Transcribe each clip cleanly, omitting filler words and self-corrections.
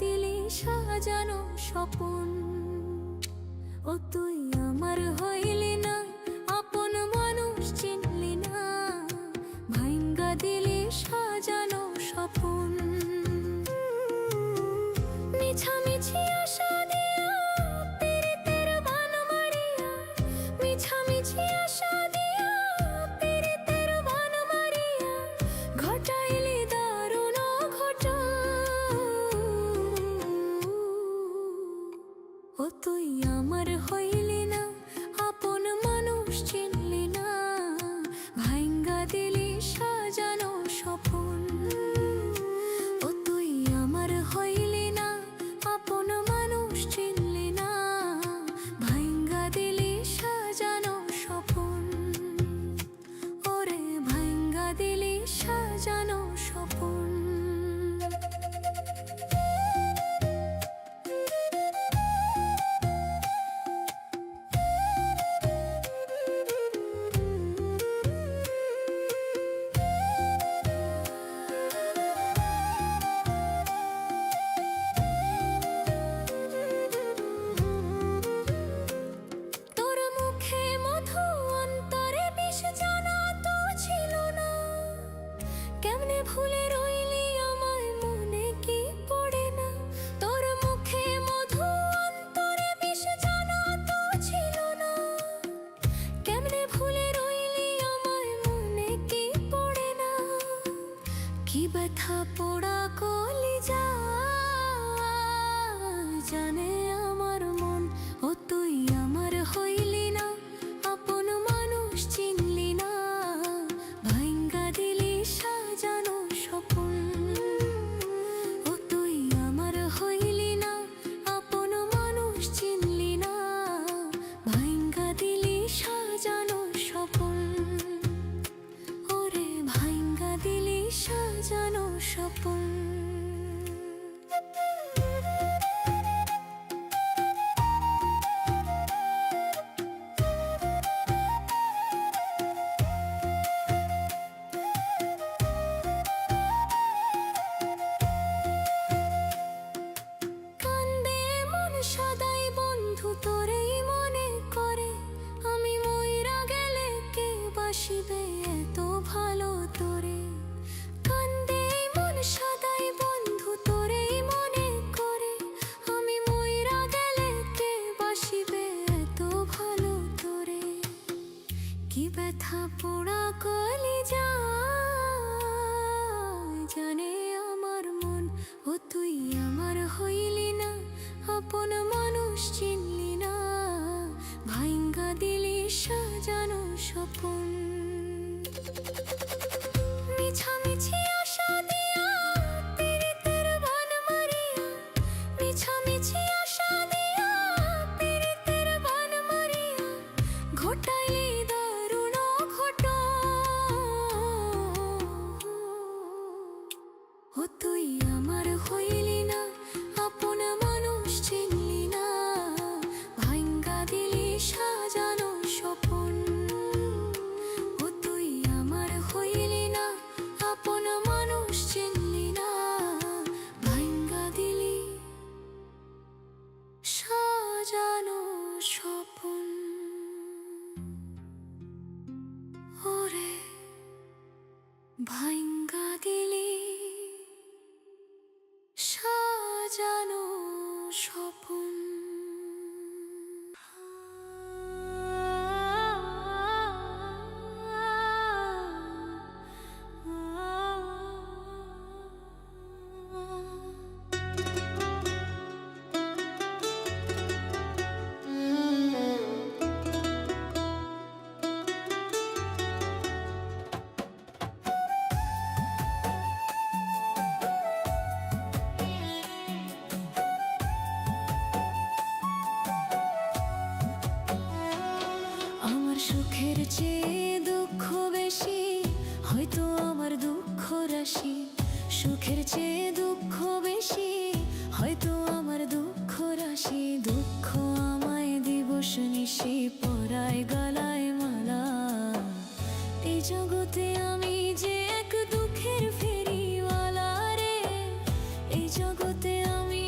দিলি সাজানো স্বপন। ও তুই আমার হইলি না, আপন মানুষ চিনলি না, ভাঙ্গা দিলি সাজানো স্বপন। মিছামিছি আশা দিয়া পীড়িতের বান মারিয়া, মিছামিছি আশা দিয়া পীড়িতের বান মারিয়া, ঘটাইলি দারুণ ঘটন। ও তুই আমার হইলি না, আপন মানুষ চিনলি না, ভাঙ্গা দিলি সাজানো স্বপন। ও তুই আমার হইলি না, আপন মানুষ চিনলি না, ভাঙ্গা দিলি সাজানো স্বপন। ওরে ভাঙ্গা দিলি সাজানো স্বপন। ভুলে রইলি আমায়, মনে কি পড়ে না? তোর মুখে মধু, অন্তরে বিষ জানা তো ছিল না। কেমনে ভুলে রইলি আমায়, মনে কি পড়ে না? কি ব্যথা পোড়া কলিজা জানে আমার মন। ও তুই আমার হইলি না, আপন মানুষ চিনলি না, ভাঙ্গা দিলি সাজানো স্বপন। ও তুই আমার হইলি না, আপন মানুষ চিনলি না, ভাঙ্গা দিলি সাজানো স্বপন। ওরে ভাঙ্গা দিলি সাজানো স্বপন। সদাই বন্ধু তোরেই মনে করে, আমি মইরা গেলে কে বাসিবে এত ভালো তোরে। কান্দে মন সদাই বন্ধু তোরেই মনে করে, আমি মইরা গেলে কে বাসিবে এত ভালো তোরে। কি ব্যথা পোড়া কলিজা জানে আমার মন। ও তুই আমার হইলি না, আপন মানুষ চিনলি না, ভাঙ্গা দিলি সাজানো স্বপন। মিছামিছি আশা দিয়া পীড়িতের বান মারিয়া, মিছামিছি আশা দিয়া পীড়িতের বান মারিয়া, ঘটাইলি দারুণ ঘটন। ও তুই আমার হইলি না, আপন মানুষ চিনলি না, ভাঙ্গা দিলি সাজানো স্বপন। ও তুই আমার হইলি না, আপন মানুষ চিনলি না, ভাঙ্গা দিলি সাজানো স্বপন। ওরে ভাঙ্গা দিলি সাজানো স্বপন। সুখের চেয়ে দুঃখ বেশি, হয়তো আমার দুঃখ রাশি। সুখের চেয়ে দুঃখ বেশি, হয়তো আমার দুঃখ রাশি। দুঃখ আমায় দিবস নিশি পরায় গলায় মালা। এই জগতে আমি যে এক দুঃখের ফেরিওয়ালা রে, এই জগতে আমি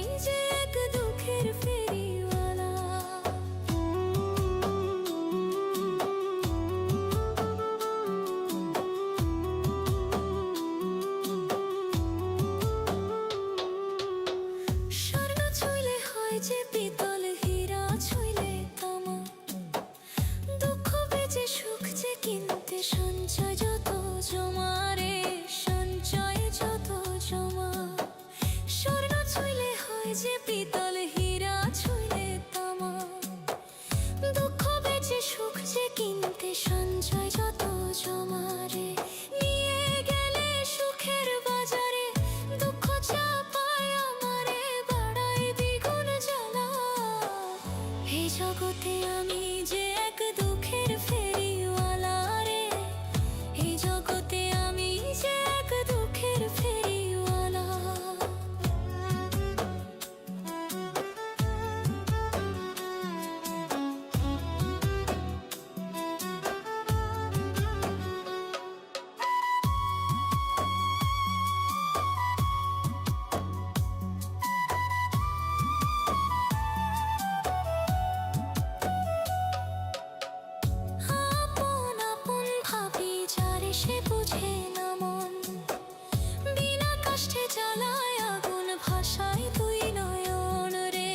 কাষ্ঠে জ্বালায় আগুন, ভাষায় দুই নয়ন রে,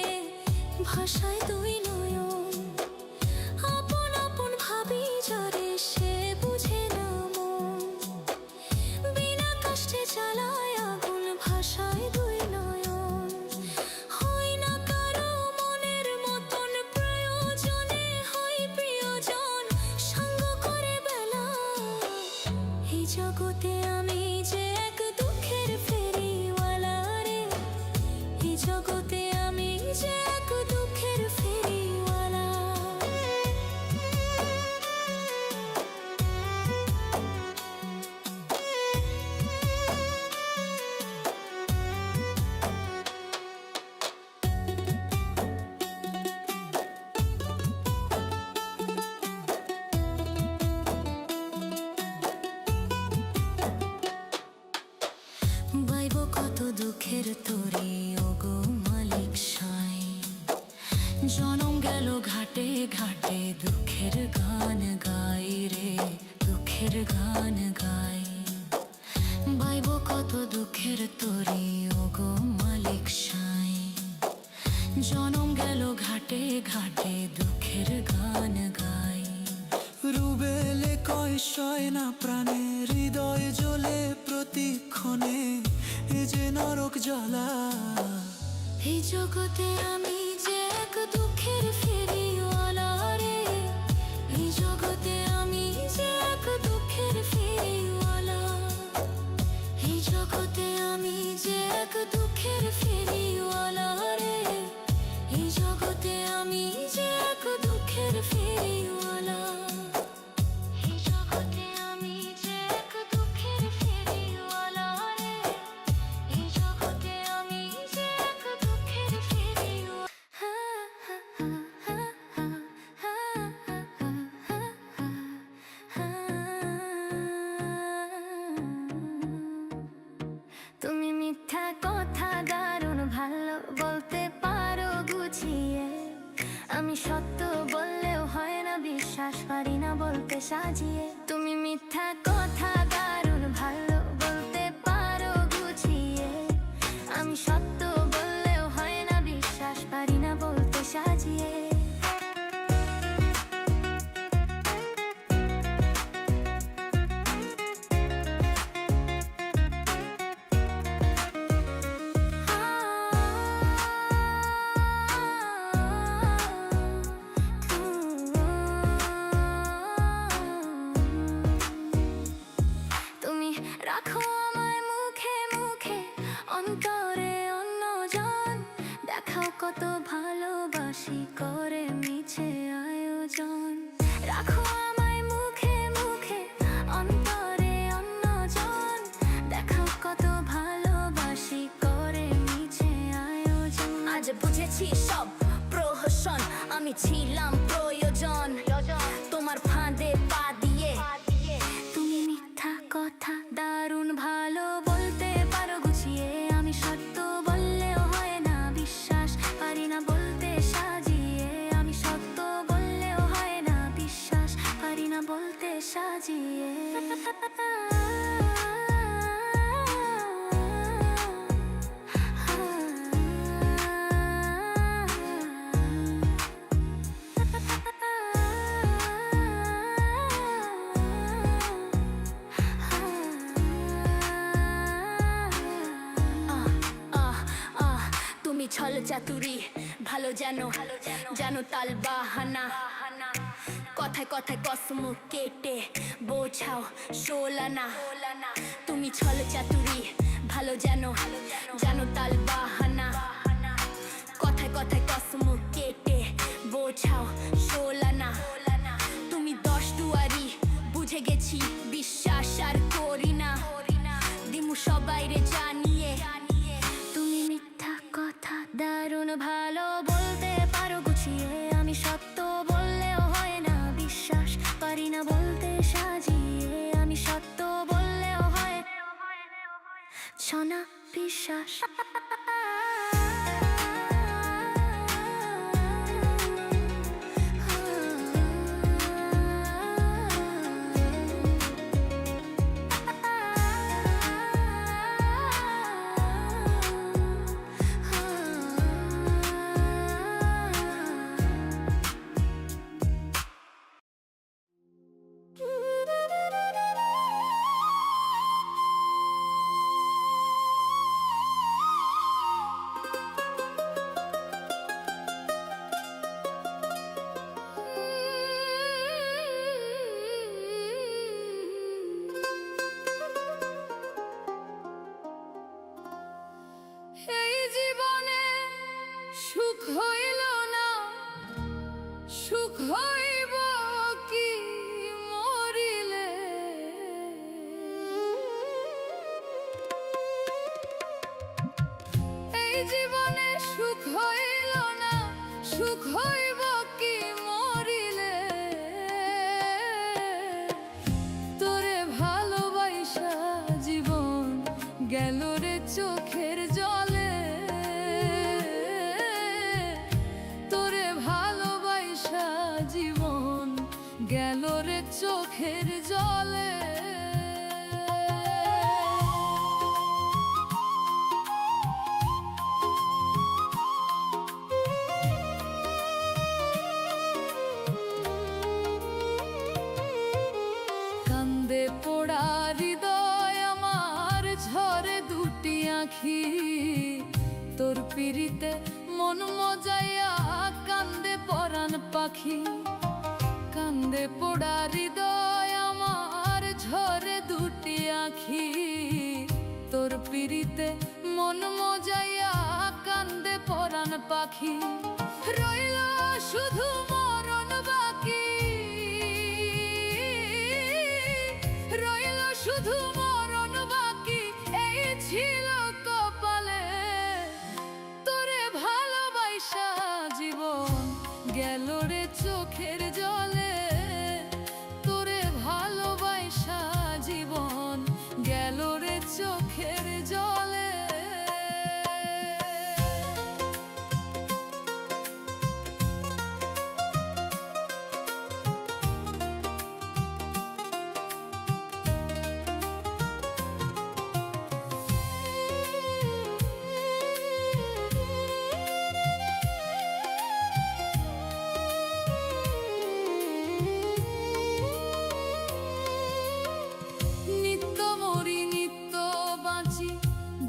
ভাষায় দুই নয়ন। আপন আপন ভাবি যারে সে বুঝে না মন, বিনা কাষ্ঠে জ্বালায় আগুন, ভাষায় দুই নয়ন। হয় না কারো মনের মতন, প্রয়োজনে হয় প্রিয়জন, সঙ্গ করে বেলা। এই জগতে আমি যে এক দুঃখের ফেরিওয়ালা রে, এই জগতে আমি যে এক দুঃখের ফেরিওয়ালা। বাইব কত দুঃখের তরি ওগো মালিক সাই, জনম গেল ঘাটে ঘাটে দুঃখের গান গাই রে, দুঃখের গান গাই। বাইব কত দুঃখের তরি ওগো মালিক সাই, জনম গেল ঘাটে ঘাটে দুঃখের গান গাই। রুবেলে কয় সয় না প্রাণে, হৃদয় জ্বলে প্রতিক্ষণে, এ যে নরক জ্বালা। এই জগতে আমি যে এক দুঃখের ফেরিওয়ালা রে, এই জগতে আমি যে এক দুঃখের ফেরিওয়ালা। এই জগতে আমি যে এক দুঃখের ফেরিওয়ালা রে, এই জগতে আমি যে এক দুঃখের ফেরিওয়ালা। এই জগতে আমি যে এক দুঃখের ফেরিওয়ালা রে, এই জগতে আমি যে এক দুঃখের ফেরিওয়ালা। তুমি মিথ্যা কথা দারুণ ভালো বলতে পারো গুছিয়ে, আমি সত্য বললেও হয় না বিশ্বাস, পারি না বলতে সাজিয়ে। তুমি মিথ্যা কথা দারুণ ভালো বলতে পারো গুছিয়ে, আমি সত্য বললেও হয় না বিশ্বাস, পারি না বলতে সাজিয়ে। তুমি রাখো আমায় মুখে মুখে, অন্তরে অন্যজন, দেখাও কত ভালোবাসি করে মিছে আয়োজন। রাখো আমায় মুখে মুখে, অন্তরে অন্যজন, দেখাও কত ভালোবাসি করে মিছে আয়োজন। আজ বুঝেছি সব প্রহসন, আমি ছিলাম প্রয়োজন তোমার ফাঁদে পা দিয়ে। তুমি মিথ্যা কথা দারুণ ভালো বলতে পারো গুছিয়ে, আমি সত্য বললেও হয় না বিশ্বাস, পারি না বলতে সাজিয়ে। আমি সত্য বললেও হয় না বিশ্বাস, পারি না বলতে সাজিয়ে। তুমি ছল চাতুরি ভালো জানো, জানো তাল বাহানা, কথায় কথায় কসম কেটে বোঝাও শোলানা। তুমি ছল চাতুরি ভালো জানো, জানো তাল বাহানা, কথায় কথায় কসম কেটে বোঝাও শোলানা। তুমি 10 দুয়ারি বুঝে গেছি, বিশ্বাস আর করি না, দিমু সবাইরে জানিয়ে। তুমি মিথ্যা কথা দারুণ ভালো বলতে পারো গুছিয়ে, আমি সত্য বললেও হয় না বিশ্বাস, পারি না বলতে সাজিয়ে। আমি সত্য বললেও হয় ছনা বিশ্বাস। হইল না, সুখ হইব কি মরিলে। এই জীবনে সুখ হইল না, সুখ হইব কি মরিলে। তোরে ভালোবাসা জীবন গেল রে চোখের জলে। তোরে ভালোবাসা জীবন গেল রে চোখের জলে। কান্দে পোড়া হৃদয় আমার, ঝরে দুটি আঁখি। তোর পিড়িতে মন মজাইয়া কান্দে পরাণ পাখি। কান্দে পোড়া হৃদয় আমার, ঝরে দুটি আঁখি। তোর পিড়িতে মন মজাইয়া কান্দে পরাণ পাখি। রইল শুধু মরণ বাকি, রইল শুধু মরণ বাকি। এই ছিল কপালে, তোরে ভালোবাসা জীবন গেল রে চোখের জলে। তোরে ভালোবাসা জীবন গেল রে চোখের জলে।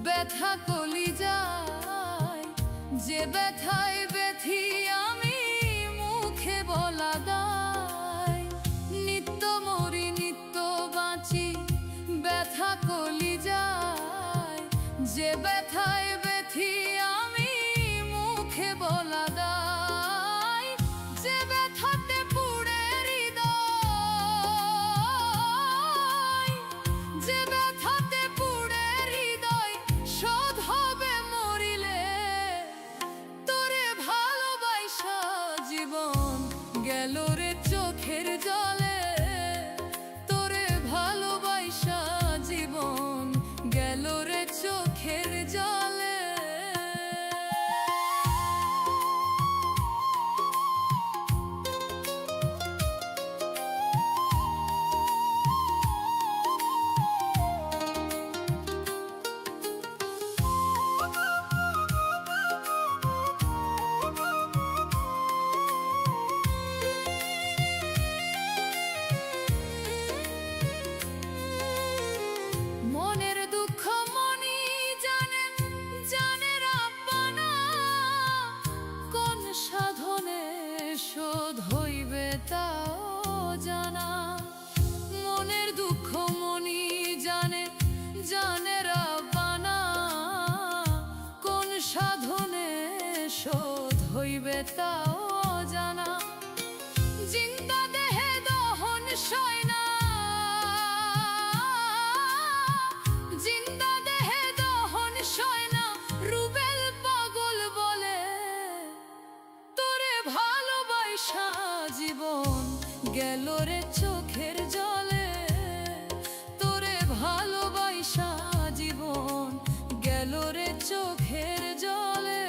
ব্যথা কলি যায়, যে ব্যথায় ব্যথি আমি মুখে বলা দায়। নিত্য মরি নিত্য বাঁচি, ব্যথা কলি যায়, যে ব্যথায় ব্যথি আমি মুখে বলা দায়। যে ব্যথাতে পুড়ে হৃদয়, যে ব্যথাতে পুড়ে হৃদয় শোধ হবে মরিলে। তোরে ভালোবাসা জীবন গেল রে চোখের জলে। তোরে ভালোবাসা জীবন গেল রে চোখের জলে। মনের দুঃখ মনি জানে, জানে রাব্বানা। কোন সাধনে শোধ হইবে তাও জানা। মনের দুঃখ মনি জানে, জানে রাব্বানা। কোন সাধনে শোধ হইবে তাও জানা। জিন্দা দেহে দহন সয় না, জিন্দা দেহে দহন সয় না। রুবেল পাগল বলে, তোরে ভালোবাসা জীবন গেল রে চোখের জলে। তোরে ভালোবাসা জীবন গেল রে চোখের জলে।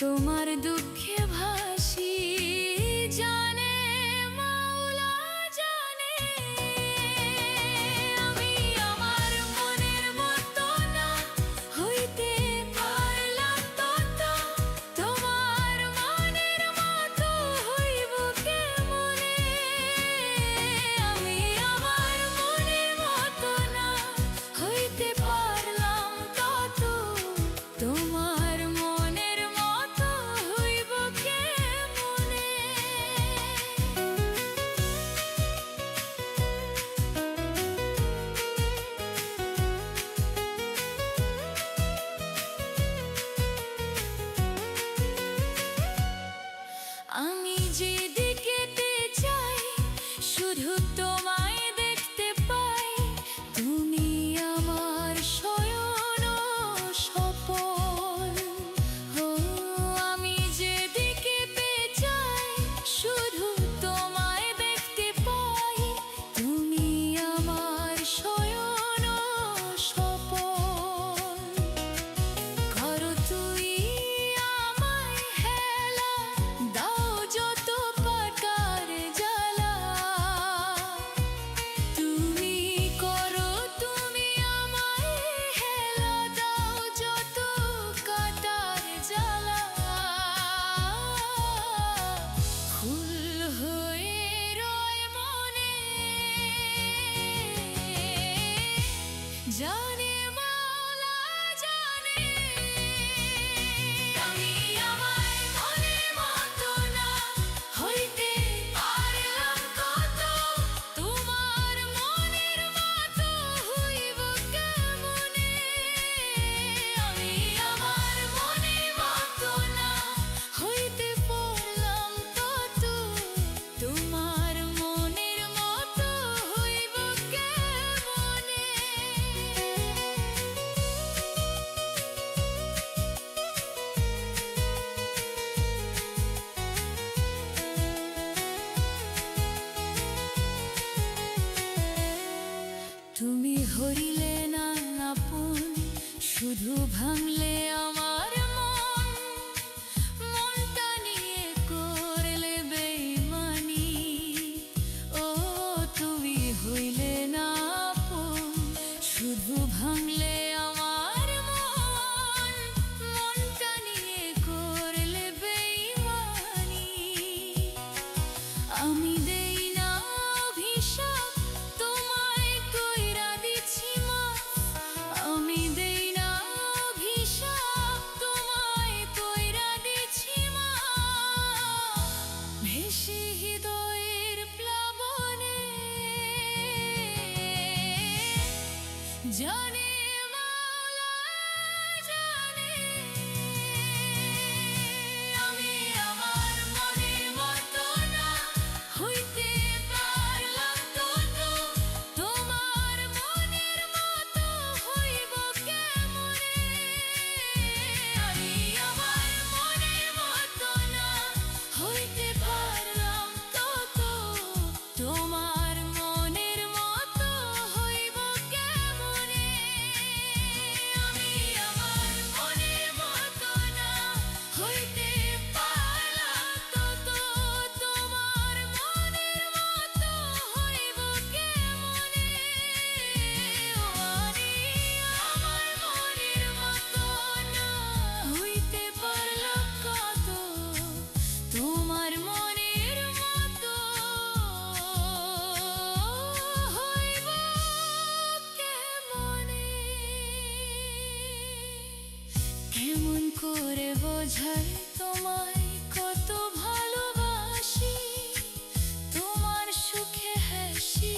তোমার দুঃখে ভাসি জানে মাওলা জানে আমি আমার মনের মতো না হইতে পারলাম তত তোমার মনের মতো হইব কেমনে আমি আমার মনের মতো না হইতে পারলাম তত তোমার মনের মতো হইব কেমনে আমি যেদিকেতে যাই শুধু তোমায় দেখতে পাই তুমি আমার শয়ন স্বপন ও আমি যেদিকেতে যাই শুধু তোমায় দেখতে পাই তুমি আমার শয়ন স্বপন করো তুই আমায় হেলা দাও যত প্রকার জ্বালা তুমি করো তুমি আমায় হেলা দাও যত কাটার জ্বালা ফুল হয়ে রয় মনে জানে মাওলা জানে আমি আমার মনের মতো না হইতে পারলাম কত তোমার মনের মতো হইব কেমনে আমি আমার মনের মতো না হইতে পারলাম তত তোমার মনের মতো হইব কেমনে তুমি হরিলে না আপন শুধু ভাঙলে আমার মন মনটা নিয়ে করলে বেইমানি ও তুমি হইলে না আপন শুধু ভাঙলে আমার মন মনটা নিয়ে করলে বেইমানি আমি দেই না অভিশাপ তোমায় কইরা দিছি মাফ আমি দেই না অভিশাপ তোমায় কইরা দিছি মাফ ভেসে হৃদয়ের প্লাবনে জানে মাওলা জানে আমি আমার মনের মতো না হইতে পারলাম তত তোমার মনের মতো হইব কেমনে আমি আমার মনের মতো না হইতে পারলাম তত তোমার মনের মতো হইব কেমনে আমি আমার মনের মতো না হইতে পারলাম তত তোমার মনের মতো হইব কেমনে ও আমি আমার মনের মতো না হইতে পারলাম কত তোমার মনের মতো হইব কেমনে কেমন করে বোঝাই তোমায় কত ভালোবাসি তোমার সুখে হাসি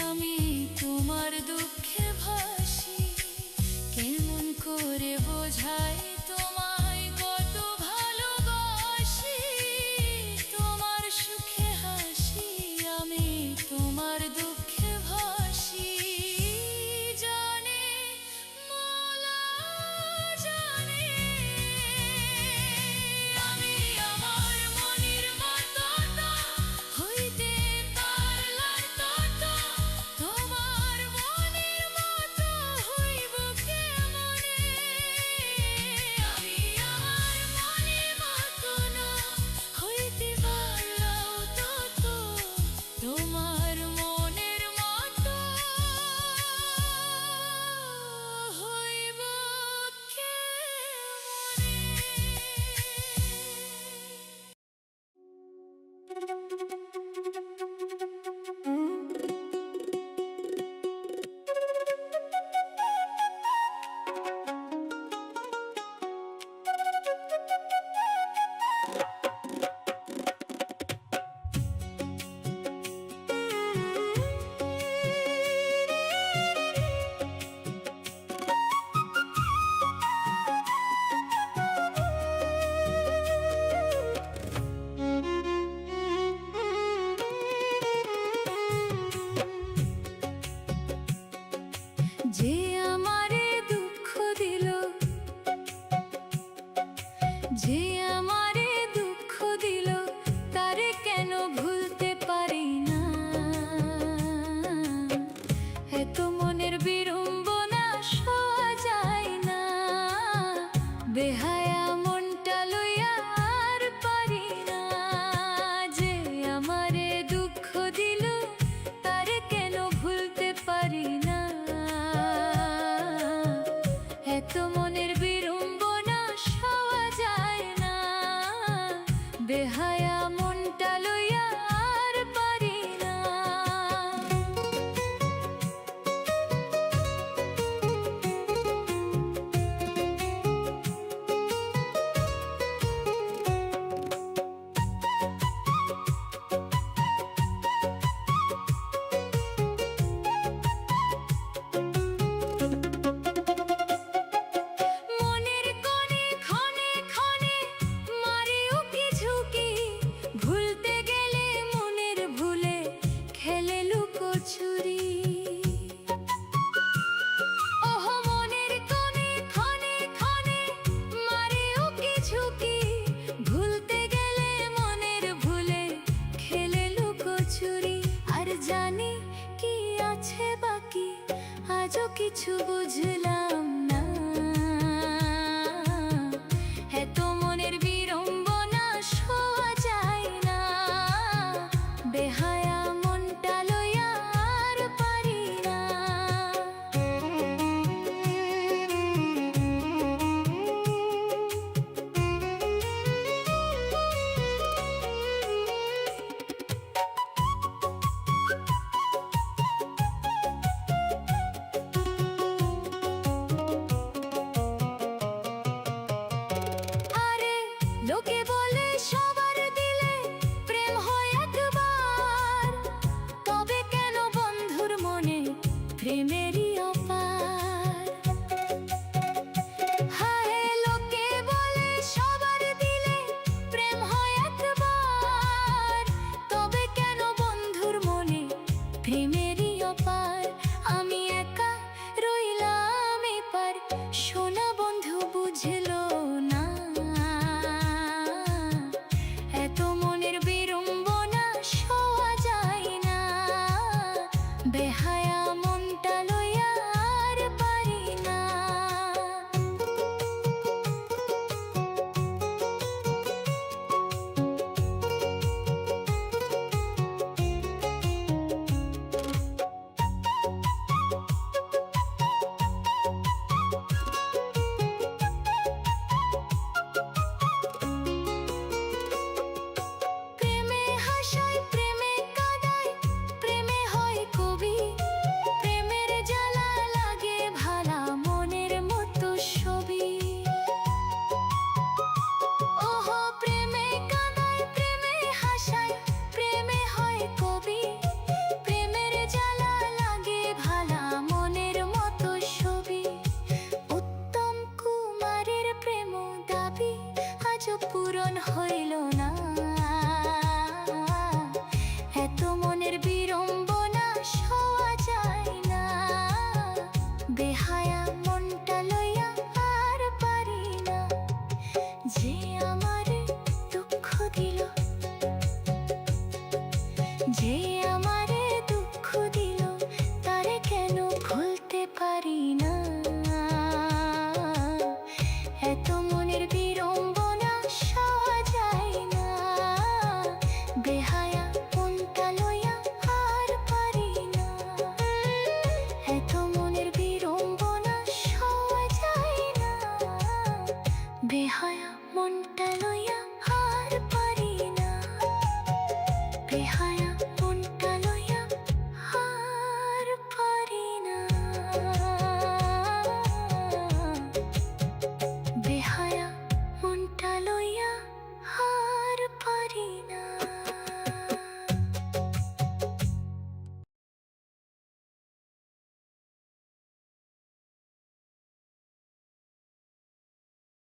আমি তোমার দুঃখে ভাসি কেমন করে বোঝাই তোমায় কত ভালোবাসি তোমার সুখে হাসি আমি তোমার দুঃখে ভাসি জানে মাওলা জানে আমি আমার মনের মতো না হইতে পারলাম তত তোমার মনের মতো হইব কেমনে যে আমারে দুঃখ দিল, যে আমারে দুঃখ দিল, তারে কেন ভুলতে পারি না। এত মনের বিড়ম্বনা সওয়া যায় না, বেহায়া মনটা লইয়া আর পারি না। যে আমারে দুঃখ দিল, তারে কেন ভুলতে পারি না। এত মনের বিড়ম্বনা সওয়া যায় না, বেহায়া মনটা লইয়া আর পারি না। মনের কোণে ক্ষণে ক্ষণে মারে উকি ঝুঁকি, ভুলতে গেলে মনের ভুলে খেলে লুকোচুরি। ওহ মনের কোণে ক্ষণে ক্ষণে মারে উকি ঝুঁকি, ভুলতে গেলে মনের ভুলে খেলে লুকোচুরি। আর জানি কি আছে বাকি, আজও কিছু বুঝলাম না। এত মনের বিড়ম্বনা সওয়া যায় না, বেহায়া মনটা লইয়া আর পারি না। আরে লোকে বলে সবার দিলে প্রেম হয় একবার, তবে কেন বন্ধুর মনে প্রেমেরই অপার। হায় লোকে বলে সবার দিলে প্রেম হয় একবার, তবে কেন বন্ধুর মনে প্রেমেরই অপার। আমি একা রইলাম এপার, সোনা বন্ধু বুঝলো না। এত মনের বিড়ম্বনা সওয়া যায় না, বেহায়া মনটা লইয়া আর পারি না। প্রেমে হাসায়, প্রেমে কাঁদায়, প্রেমে হয় কবি, প্রেমের জ্বালা লাগে ভালা মনের মতো ছবি। ওহ প্রেমে কাঁদায়, প্রেমে হাসায়, প্রেমে হয় কবি, প্রেমের জ্বালা লাগে ভালা মনের মতো ছবি। উত্তম কুমারের প্রেম দাবি আজও পূরণ হইল না।